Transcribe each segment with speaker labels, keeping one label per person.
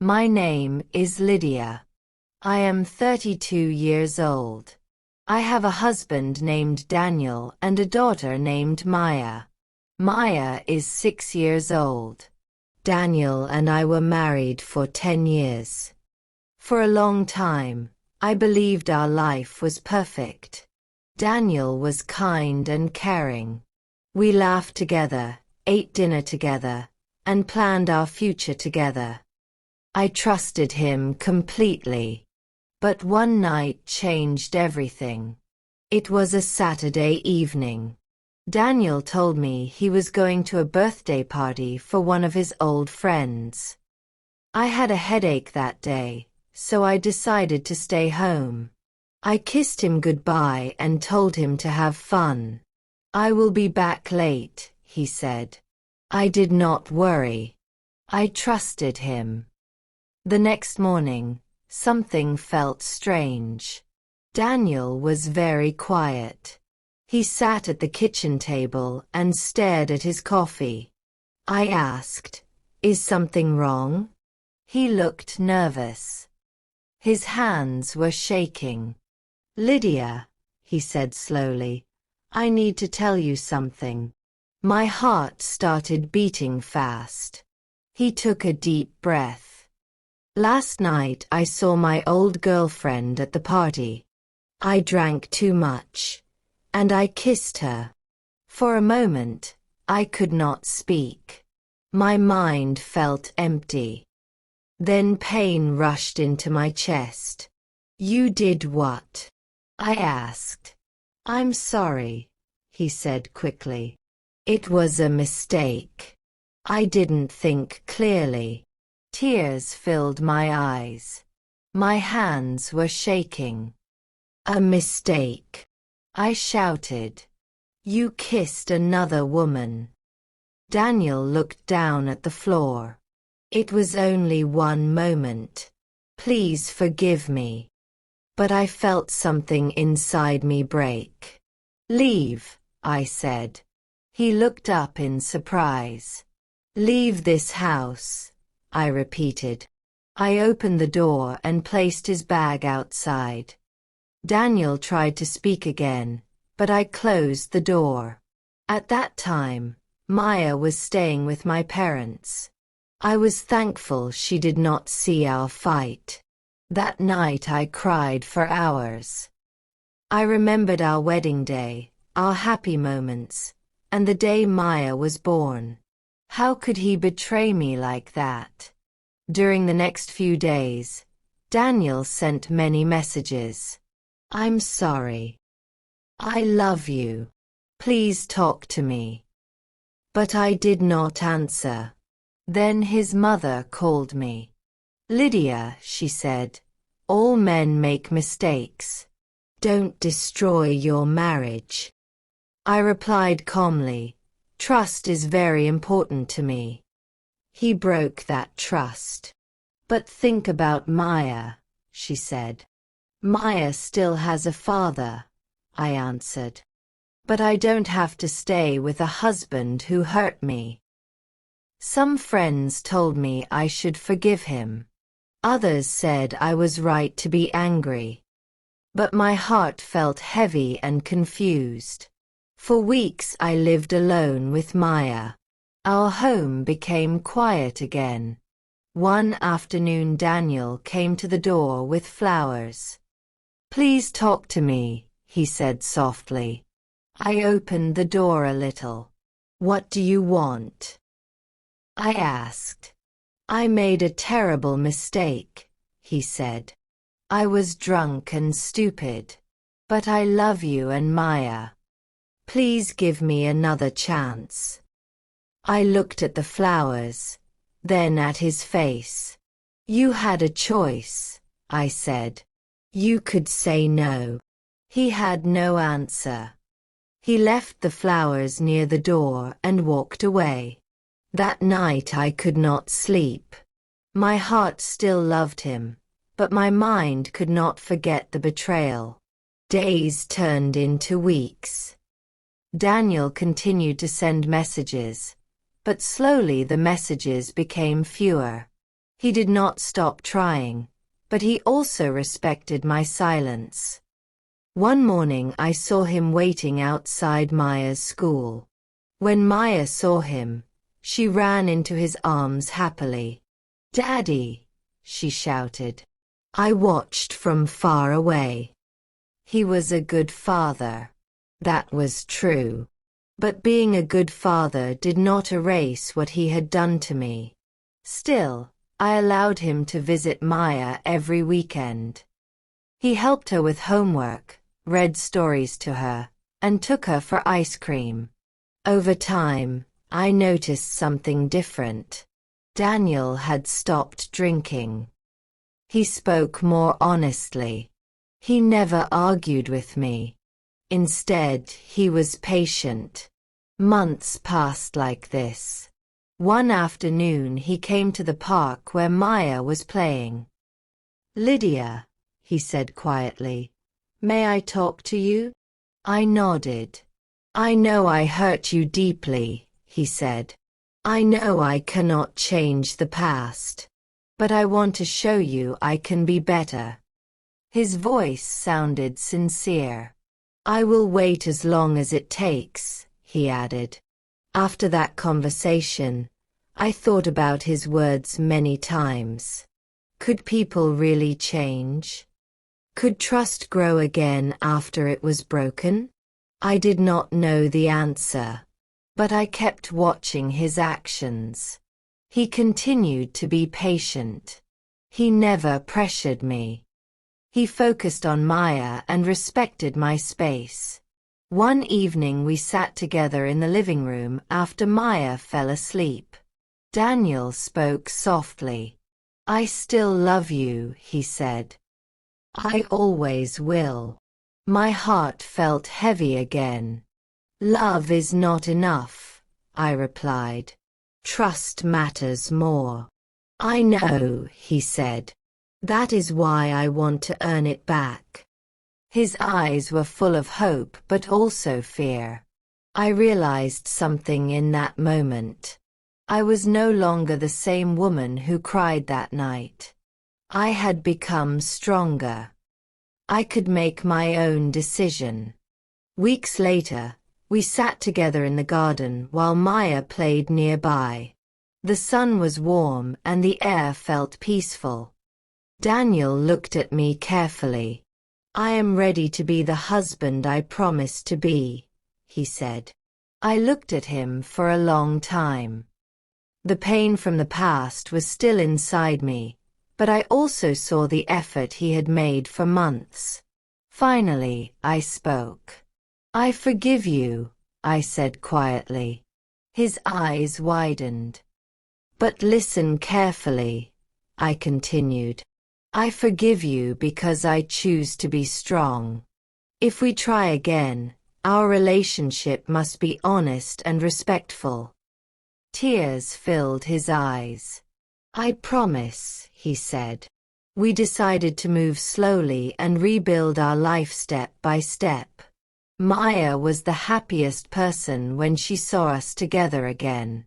Speaker 1: My name is Lydia. I am 32 years old. I have a husband named Daniel and a daughter named Maya. Maya is 6 years old. Daniel and I were married for 10 years. For a long time, I believed our life was perfect. Daniel was kind and caring. We laughed together, ate dinner together, and planned our future together. I trusted him completely. But one night changed everything. It was a Saturday evening. Daniel told me he was going to a birthday party for one of his old friends. I had a headache that day, so I decided to stay home. I kissed him goodbye and told him to have fun. I will be back late, he said. I did not worry. I trusted him. The next morning, something felt strange. Daniel was very quiet. He sat at the kitchen table and stared at his coffee. I asked, "Is something wrong?" He looked nervous. His hands were shaking. "Lydia," he said slowly, "I need to tell you something." My heart started beating fast. He took a deep breath. "Last night I saw my old girlfriend at the party. I drank too much, and I kissed her. For a moment, I could not speak. My mind felt empty. Then pain rushed into my chest. "You did what?" I asked. "I'm sorry," he said quickly. "It was a mistake. I didn't think clearly." Tears filled my eyes. My hands were shaking. "A mistake," I shouted. "You kissed another woman." Daniel looked down at the floor. "It was only one moment. Please forgive me." But I felt something inside me break. "Leave," I said. He looked up in surprise. "Leave this house," I repeated. I opened the door and placed his bag outside. Daniel tried to speak again, but I closed the door. At that time, Maya was staying with my parents. I was thankful she did not see our fight. That night I cried for hours. I remembered our wedding day, our happy moments, and the day Maya was born. How could he betray me like that? During the next few days, Daniel sent many messages. "I'm sorry. I love you. Please talk to me." But I did not answer. Then his mother called me. "Lydia," she said, "all men make mistakes. Don't destroy your marriage." I replied calmly, "Trust is very important to me." He broke that trust. "But think about Maya," she said. "Maya still has a father," I answered. "But I don't have to stay with a husband who hurt me." Some friends told me I should forgive him. Others said I was right to be angry. But my heart felt heavy and confused. For weeks I lived alone with Maya. Our home became quiet again. One afternoon Daniel came to the door with flowers. "Please talk to me," he said softly. I opened the door a little. "What do you want?" I asked. "I made a terrible mistake," he said. "I was drunk and stupid. But I love you and Maya. Please give me another chance." I looked at the flowers, then at his face. "You had a choice," I said. "You could say no." He had no answer. He left the flowers near the door and walked away. That night I could not sleep. My heart still loved him, but my mind could not forget the betrayal. Days turned into weeks. Daniel continued to send messages, but slowly the messages became fewer. He did not stop trying, but he also respected my silence. One morning I saw him waiting outside Maya's school. When Maya saw him, she ran into his arms happily. "Daddy!" she shouted. I watched from far away. He was a good father. That was true. But being a good father did not erase what he had done to me. Still, I allowed him to visit Maya every weekend. He helped her with homework, read stories to her, and took her for ice cream. Over time, I noticed something different. Daniel had stopped drinking. He spoke more honestly. He never argued with me. Instead, he was patient. Months passed like this. One afternoon he came to the park where Maya was playing. "Lydia," he said quietly, "may I talk to you?" I nodded. "I know I hurt you deeply," he said. "I know I cannot change the past. But I want to show you I can be better." His voice sounded sincere. "I will wait as long as it takes," he added. After that conversation, I thought about his words many times. Could people really change? Could trust grow again after it was broken? I did not know the answer, but I kept watching his actions. He continued to be patient. He never pressured me. He focused on Maya and respected my space. One evening we sat together in the living room after Maya fell asleep. Daniel spoke softly. "I still love you," he said. "I always will." My heart felt heavy again. "Love is not enough," I replied. "Trust matters more." "I know," he said. "That is why I want to earn it back." His eyes were full of hope but also fear. I realized something in that moment. I was no longer the same woman who cried that night. I had become stronger. I could make my own decision. Weeks later, we sat together in the garden while Maya played nearby. The sun was warm and the air felt peaceful. Daniel looked at me carefully. "I am ready to be the husband I promised to be," he said. I looked at him for a long time. The pain from the past was still inside me, but I also saw the effort he had made for months. Finally, I spoke. "I forgive you," I said quietly. His eyes widened. "But listen carefully," I continued. "I forgive you because I choose to be strong. If we try again, our relationship must be honest and respectful." Tears filled his eyes. "I promise," he said. We decided to move slowly and rebuild our life step by step. Maya was the happiest person when she saw us together again.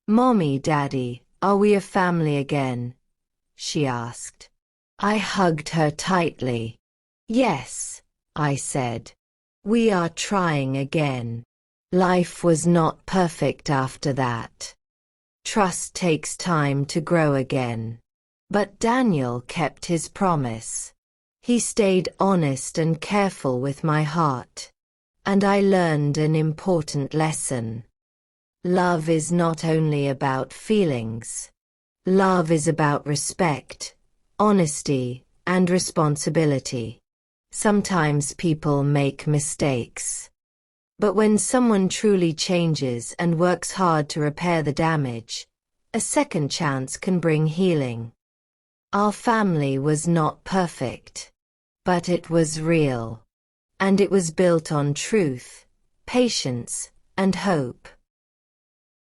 Speaker 1: "Mommy, Daddy, are we a family again?" she asked. I hugged her tightly. "Yes," I said. "We are trying again." Life was not perfect after that. Trust takes time to grow again. But Daniel kept his promise. He stayed honest and careful with my heart. And I learned an important lesson. Love is not only about feelings. Love is about respect, honesty, and responsibility. Sometimes people make mistakes. But when someone truly changes and works hard to repair the damage, a second chance can bring healing. Our family was not perfect, but it was real. And it was built on truth, patience, and hope.